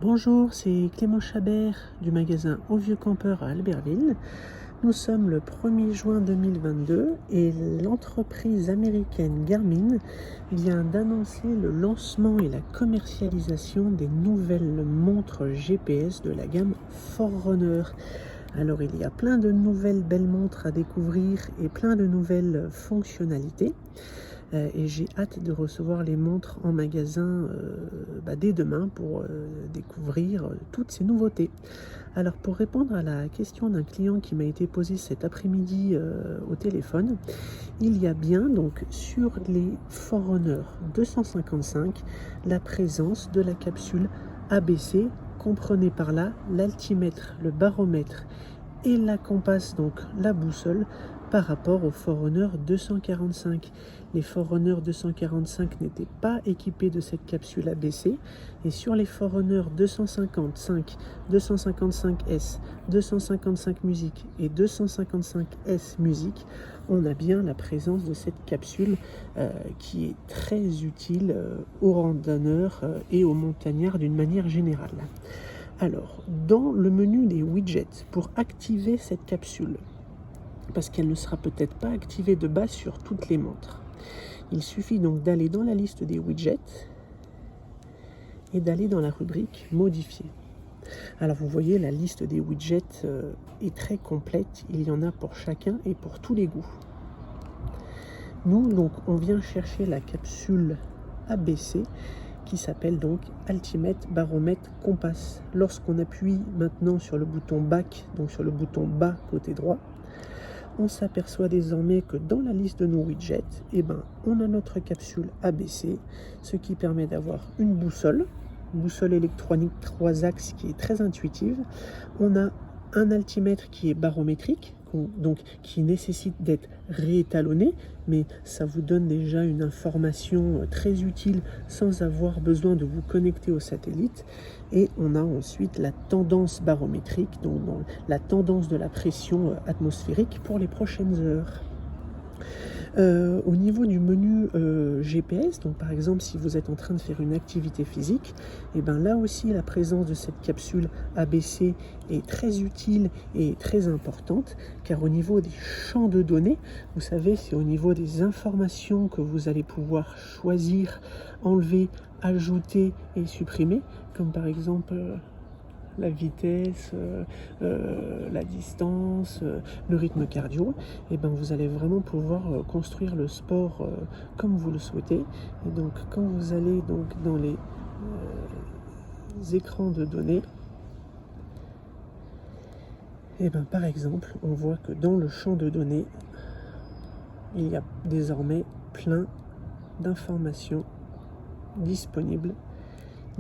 Bonjour, c'est Clément Chabert du magasin Au Vieux Campeur à Albertville. Nous sommes le 1er juin 2022 et l'entreprise américaine Garmin vient d'annoncer le lancement et la commercialisation des nouvelles montres GPS de la gamme Forerunner. Alors il y a plein de nouvelles belles montres à découvrir et plein de nouvelles fonctionnalités. Et j'ai hâte de recevoir les montres en magasin dès demain pour découvrir toutes ces nouveautés. Alors pour répondre à la question d'un client qui m'a été posée cet après-midi au téléphone, il y a bien donc sur les Forerunner 255 la présence de la capsule ABC, comprenez par là l'altimètre, le baromètre et la compasse, donc la boussole, par rapport au Forerunner 245. Les Forerunner 245 n'étaient pas équipés de cette capsule ABC, et sur les Forerunner 255, 255S, 255 musique et 255S musique, on a bien la présence de cette capsule qui est très utile aux randonneurs et aux montagnards d'une manière générale. Alors, dans le menu des widgets, pour activer cette capsule, parce qu'elle ne sera peut-être pas activée de base sur toutes les montres, il suffit donc d'aller dans la liste des widgets et d'aller dans la rubrique modifier. Alors vous voyez, la liste des widgets est très complète, il y en a pour chacun et pour tous les goûts. Nous, donc, on vient chercher la capsule ABC qui s'appelle donc Altimètre, Baromètre, Compass. Lorsqu'on appuie maintenant sur le bouton Back, donc sur le bouton bas côté droit, on s'aperçoit désormais que dans la liste de nos widgets, on a notre capsule ABC, ce qui permet d'avoir une boussole électronique 3 axes qui est très intuitive. On a un altimètre qui est barométrique, donc qui nécessite d'être réétalonné, mais ça vous donne déjà une information très utile sans avoir besoin de vous connecter au satellite. Et on a ensuite la tendance barométrique, donc la tendance de la pression atmosphérique pour les prochaines heures. Au niveau du menu GPS, donc par exemple si vous êtes en train de faire une activité physique, là aussi la présence de cette capsule ABC est très utile et très importante, car au niveau des champs de données, vous savez, c'est au niveau des informations que vous allez pouvoir choisir, enlever, ajouter et supprimer, comme par exemple la vitesse, la distance, le rythme cardio, vous allez vraiment pouvoir construire le sport comme vous le souhaitez. Et donc quand vous allez donc dans les écrans de données, par exemple, on voit que dans le champ de données, il y a désormais plein d'informations disponibles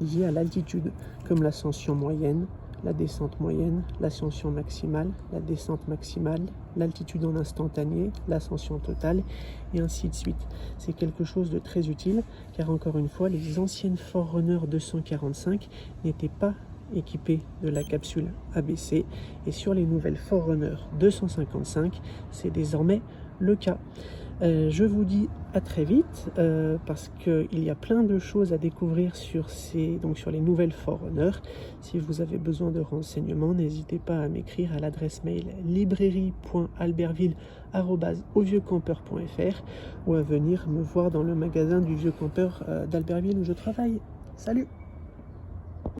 liées à l'altitude, comme l'ascension moyenne, la descente moyenne, l'ascension maximale, la descente maximale, l'altitude en instantané, l'ascension totale, et ainsi de suite. C'est quelque chose de très utile, car encore une fois, les anciennes Forerunner 245 n'étaient pas équipées de la capsule ABC, et sur les nouvelles Forerunner 255, c'est désormais le cas. Je vous dis à très vite parce qu'il y a plein de choses à découvrir sur les nouvelles Forerunner. Si vous avez besoin de renseignements, n'hésitez pas à m'écrire à l'adresse mail librairie.albertville@auvieuxcampeur.fr ou à venir me voir dans le magasin du Vieux Campeur d'Albertville où je travaille. Salut!